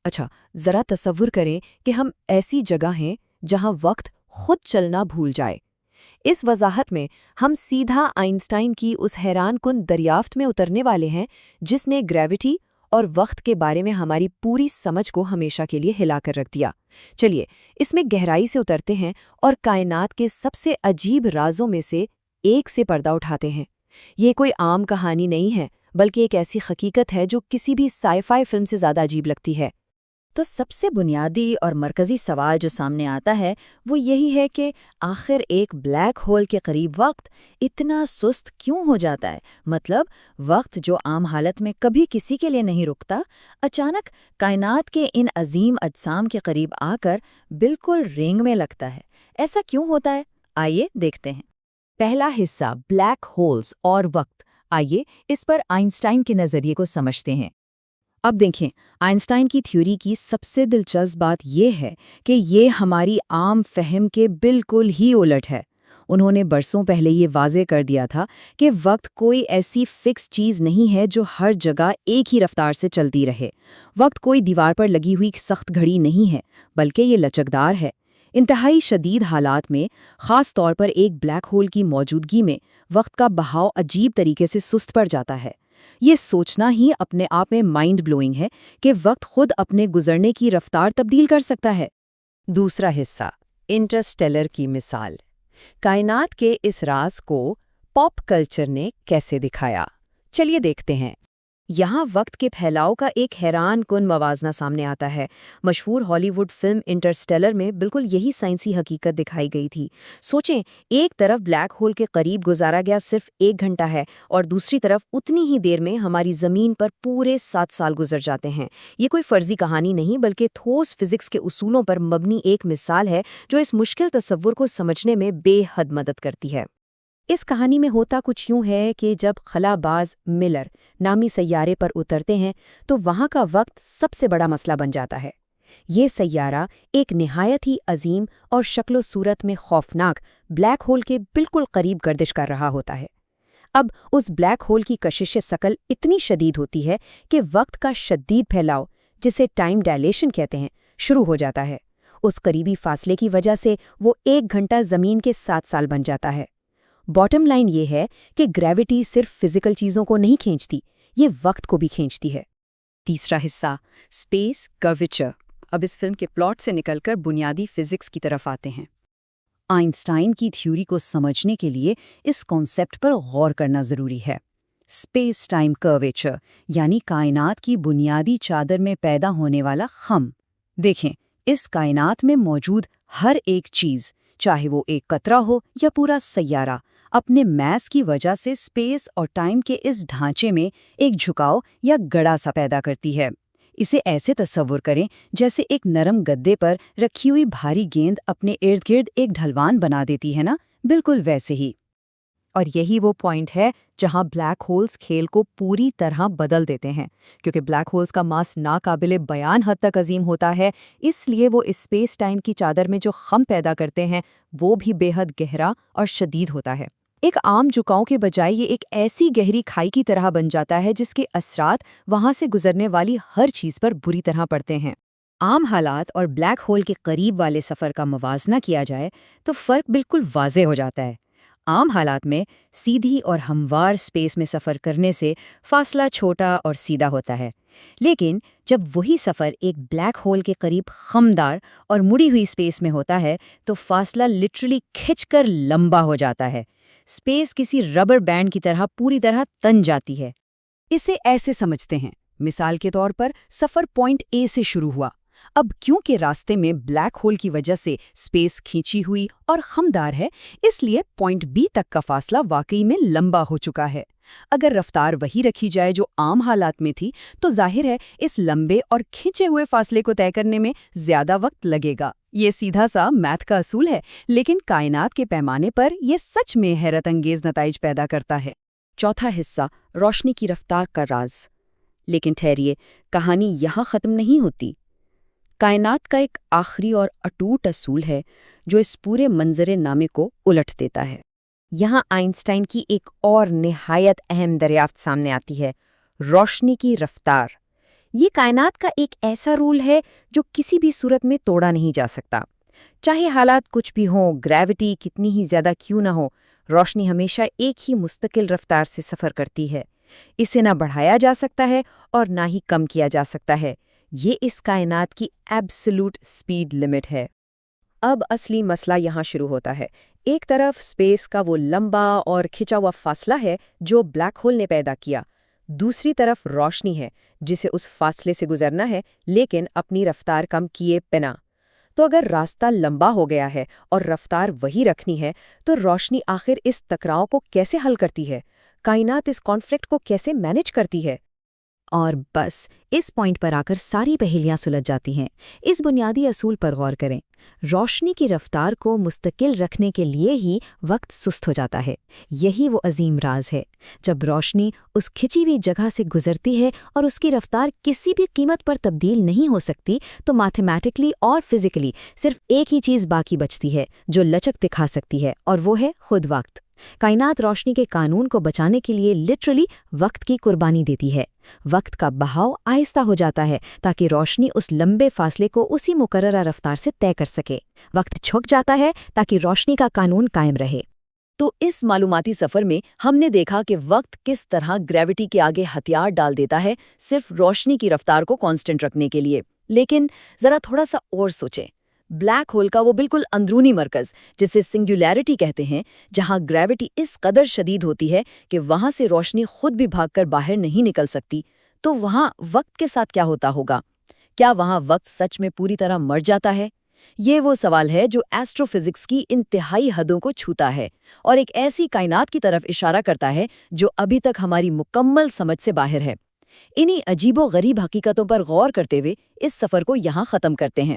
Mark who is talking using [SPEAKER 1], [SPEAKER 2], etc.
[SPEAKER 1] اچھا، ذرا تصور کریں کہ ہم ایسی جگہ ہیں جہاں وقت خود چلنا بھول جائے۔ اس وضاحت میں ہم سیدھا آئنسٹائن کی اس حیران کن دریافت میں اترنے والے ہیں جس نے گریوٹی اور وقت کے بارے میں ہماری پوری سمجھ کو ہمیشہ کے لیے ہلا کر رکھ دیا۔ چلیے اس میں گہرائی سے اترتے ہیں اور کائنات کے سب سے عجیب رازوں میں سے ایک سے پردہ اٹھاتے ہیں۔ یہ کوئی عام کہانی نہیں ہے، بلکہ ایک ایسی حقیقت ہے جو کسی بھی سائی فائی فلم سے زیادہ عجیب لگتی ہے۔
[SPEAKER 2] تو سب سے بنیادی اور مرکزی سوال جو سامنے آتا ہے وہ یہی ہے کہ آخر ایک بلیک ہول کے قریب وقت اتنا سست کیوں ہو جاتا ہے؟ مطلب وقت جو عام حالت میں کبھی کسی کے لیے نہیں رکتا، اچانک کائنات کے ان عظیم اجسام کے قریب آ کر بالکل رینگ میں لگتا ہے۔ ایسا کیوں ہوتا ہے؟ آئیے دیکھتے ہیں۔
[SPEAKER 3] پہلا حصہ، بلیک ہولز اور وقت۔ آئیے اس پر آئنسٹائن کے نظریے کو سمجھتے ہیں۔
[SPEAKER 1] اب دیکھیں، آئنسٹائن کی تھیوری کی سب سے دلچسپ بات یہ ہے کہ یہ ہماری عام فہم کے بالکل ہی الٹ ہے۔ انہوں نے برسوں پہلے یہ واضح کر دیا تھا کہ وقت کوئی ایسی فکس چیز نہیں ہے جو ہر جگہ ایک ہی رفتار سے چلتی رہے۔ وقت کوئی دیوار پر لگی ہوئی سخت گھڑی نہیں ہے، بلکہ یہ لچکدار ہے۔ انتہائی شدید حالات میں، خاص طور پر ایک بلیک ہول کی موجودگی میں، وقت کا بہاؤ عجیب طریقے سے سست پڑ جاتا ہے۔ یہ سوچنا ہی اپنے آپ میں مائنڈ بلوئنگ ہے کہ وقت خود اپنے گزرنے کی رفتار تبدیل کر سکتا ہے۔
[SPEAKER 4] دوسرا حصہ، انٹرسٹیلر کی مثال۔ کائنات کے اس راز کو پاپ کلچر نے کیسے دکھایا؟ چلیے دیکھتے ہیں۔
[SPEAKER 1] یہاں وقت کے پھیلاؤ کا ایک حیران کن موازنہ سامنے آتا ہے۔ مشہور ہالی ووڈ فلم انٹرسٹیلر میں بالکل یہی سائنسی حقیقت دکھائی گئی تھی۔ سوچیں، ایک طرف بلیک ہول کے قریب گزارا گیا صرف 1 گھنٹہ ہے اور دوسری طرف اتنی ہی دیر میں ہماری زمین پر پورے 7 سال گزر جاتے ہیں۔ یہ کوئی فرضی کہانی نہیں، بلکہ ٹھوس فزکس کے اصولوں پر مبنی ایک مثال ہے جو اس مشکل تصور کو سمجھنے میں بے حد مدد کرتی ہے۔
[SPEAKER 4] اس کہانی میں ہوتا کچھ یوں ہے کہ جب خلا باز ملر نامی سیارے پر اترتے ہیں تو وہاں کا وقت سب سے بڑا مسئلہ بن جاتا ہے۔ یہ سیارہ ایک نہایت ہی عظیم اور شکل و صورت میں خوفناک بلیک ہول کے بالکل قریب گردش کر رہا ہوتا ہے۔ اب اس بلیک ہول کی کشش ثقل اتنی شدید ہوتی ہے کہ وقت کا شدید پھیلاؤ، جسے ٹائم ڈائلیشن کہتے ہیں، شروع ہو جاتا ہے۔ اس قریبی فاصلے کی وجہ سے وہ 1 گھنٹہ زمین کے 7 سال بن جاتا ہے۔ باٹم لائن یہ ہے کہ گریوٹی صرف فزیکل چیزوں کو نہیں کھینچتی، یہ وقت کو بھی کھینچتی ہے۔
[SPEAKER 1] تیسرا حصہ، اسپیس کرویچر۔ اب اس فلم کے پلاٹ سے نکل کر بنیادی فزکس کی طرف آتے ہیں۔ آئنسٹائن کی تھیوری کو سمجھنے کے لیے اس کانسیپٹ پر غور کرنا ضروری ہے۔ اسپیس ٹائم کرویچر یعنی کائنات کی بنیادی چادر میں پیدا ہونے والا خم۔ دیکھیں، اس کائنات میں موجود ہر ایک چیز، چاہے وہ ایک قطرہ ہو یا پورا سیارہ، اپنے میس کی وجہ سے اسپیس اور ٹائم کے اس ڈھانچے میں ایک جھکاؤ یا گڑا سا پیدا کرتی ہے۔ اسے ایسے تصور کریں جیسے ایک نرم گدے پر رکھی ہوئی بھاری گیند اپنے ارد گرد ایک ڈھلوان بنا دیتی ہے نا، بالکل ویسے ہی۔
[SPEAKER 3] اور یہی وہ پوائنٹ ہے جہاں بلیک ہولز کھیل کو پوری طرح بدل دیتے ہیں۔ کیونکہ بلیک ہولز کا ماس ناقابل بیان حد تک عظیم ہوتا ہے، اس لیے وہ اسپیس ٹائم کی چادر میں جو خم پیدا کرتے ہیں وہ بھی بے حد گہرا اور شدید ہوتا ہے۔ ایک عام جھکاؤ کے بجائے یہ ایک ایسی گہری کھائی کی طرح بن جاتا ہے جس کے اثرات وہاں سے گزرنے والی ہر چیز پر بری طرح پڑتے ہیں۔ عام حالات اور بلیک ہول کے قریب والے سفر کا موازنہ کیا جائے تو فرق بالکل واضح ہو جاتا ہے۔ عام حالات میں سیدھی اور ہموار اسپیس میں سفر کرنے سے فاصلہ چھوٹا اور سیدھا ہوتا ہے، لیکن جب وہی سفر ایک بلیک ہول کے قریب خمدار اور مڑی ہوئی اسپیس میں ہوتا ہے تو فاصلہ لٹرلی کھنچ کر لمبا ہو جاتا ہے۔ اسپیس کسی ربر بینڈ کی طرح پوری طرح تن جاتی ہے۔
[SPEAKER 1] اسے ایسے سمجھتے ہیں، مثال کے طور پر سفر پوائنٹ اے سے شروع ہوا۔ اب کیونکہ راستے میں بلیک ہول کی وجہ سے اسپیس کھینچی ہوئی اور خمدار ہے، اس لیے پوائنٹ بی تک کا فاصلہ واقعی میں لمبا ہو چکا ہے۔ اگر رفتار وہی رکھی جائے جو عام حالات میں تھی تو ظاہر ہے اس لمبے اور کھینچے ہوئے فاصلے کو طے کرنے میں زیادہ وقت لگے گا۔ یہ سیدھا سا میتھ کا اصول ہے، لیکن کائنات کے پیمانے پر یہ سچ میں حیرت انگیز نتائج پیدا کرتا ہے۔ چوتھا حصہ، روشنی کی رفتار کا راز۔ لیکن ٹھہریے، کہانی یہاں ختم نہیں ہوتی۔ کائنات کا ایک آخری اور اٹوٹ اصول ہے جو اس پورے منظر نامے کو الٹ دیتا ہے۔
[SPEAKER 4] یہاں آئنسٹائن کی ایک اور نہایت اہم دریافت سامنے آتی ہے، روشنی کی رفتار۔ یہ کائنات کا ایک ایسا رول ہے جو کسی بھی صورت میں توڑا نہیں جا سکتا۔ چاہے حالات کچھ بھی ہوں، گریوٹی کتنی ہی زیادہ کیوں نہ ہو، روشنی ہمیشہ ایک ہی مستقل رفتار سے سفر کرتی ہے۔ اسے نہ بڑھایا جا سکتا ہے اور نہ ہی کم کیا جا سکتا ہے۔ یہ اس کائنات کی ایبسولوٹ سپیڈ لمٹ ہے۔ اب اصلی مسئلہ یہاں شروع ہوتا ہے۔ ایک طرف سپیس کا وہ لمبا اور کھچا ہوا فاصلہ ہے جو بلیک ہول نے پیدا کیا، دوسری طرف روشنی ہے جسے اس فاصلے سے گزرنا ہے لیکن اپنی رفتار کم کیے بنا۔ تو اگر راستہ لمبا ہو گیا ہے اور رفتار وہی رکھنی ہے تو روشنی آخر اس ٹکراؤ کو کیسے حل کرتی ہے؟ کائنات اس کانفلکٹ کو کیسے مینج کرتی ہے؟
[SPEAKER 2] اور بس اس پوائنٹ پر آ کر ساری پہیلیاں سلجھ جاتی ہیں۔ اس بنیادی اصول پر غور کریں۔ روشنی کی رفتار کو مستقل رکھنے کے لیے ہی وقت سست ہو جاتا ہے۔ یہی وہ عظیم راز ہے۔ جب روشنی اس کھچی ہوئی جگہ سے گزرتی ہے اور اس کی رفتار کسی بھی قیمت پر تبدیل نہیں ہو سکتی تو میتھمیٹکلی اور فزیکلی صرف ایک ہی چیز باقی بچتی ہے جو لچک دکھا سکتی ہے، اور وہ ہے خود وقت۔ کائنات روشنی کے قانون کو بچانے کے لیے لٹرلی وقت کی قربانی دیتی ہے۔ وقت کا بہاؤ آہستہ ہو جاتا ہے تاکہ روشنی اس لمبے فاصلے کو اسی مقررہ رفتار سے طے کر سکے۔ وقت جھک جاتا ہے تاکہ روشنی کا قانون قائم رہے۔
[SPEAKER 3] تو اس معلوماتی سفر میں ہم نے دیکھا کہ وقت کس طرح گریوٹی کے آگے ہتھیار ڈال دیتا ہے صرف روشنی کی رفتار کو کانسٹنٹ رکھنے کے لیے۔ لیکن ذرا تھوڑا سا اور سوچیں، بلیک ہول کا وہ بالکل اندرونی مرکز جسے سنگولیرٹی کہتے ہیں، جہاں گریوٹی اس قدر شدید ہوتی ہے کہ وہاں سے روشنی خود بھی بھاگ کر باہر نہیں نکل سکتی، تو وہاں وقت کے ساتھ کیا ہوتا ہوگا؟ کیا وہاں وقت سچ میں پوری طرح مر جاتا ہے؟ یہ وہ سوال ہے جو ایسٹرو فزکس کی انتہائی حدوں کو چھوتا ہے اور ایک ایسی کائنات کی طرف اشارہ کرتا ہے جو ابھی تک ہماری مکمل سمجھ سے باہر ہے۔ انہی عجیب و غریب حقیقتوں پر غور کرتے ہوئے اس سفر کو یہاں ختم کرتے ہیں۔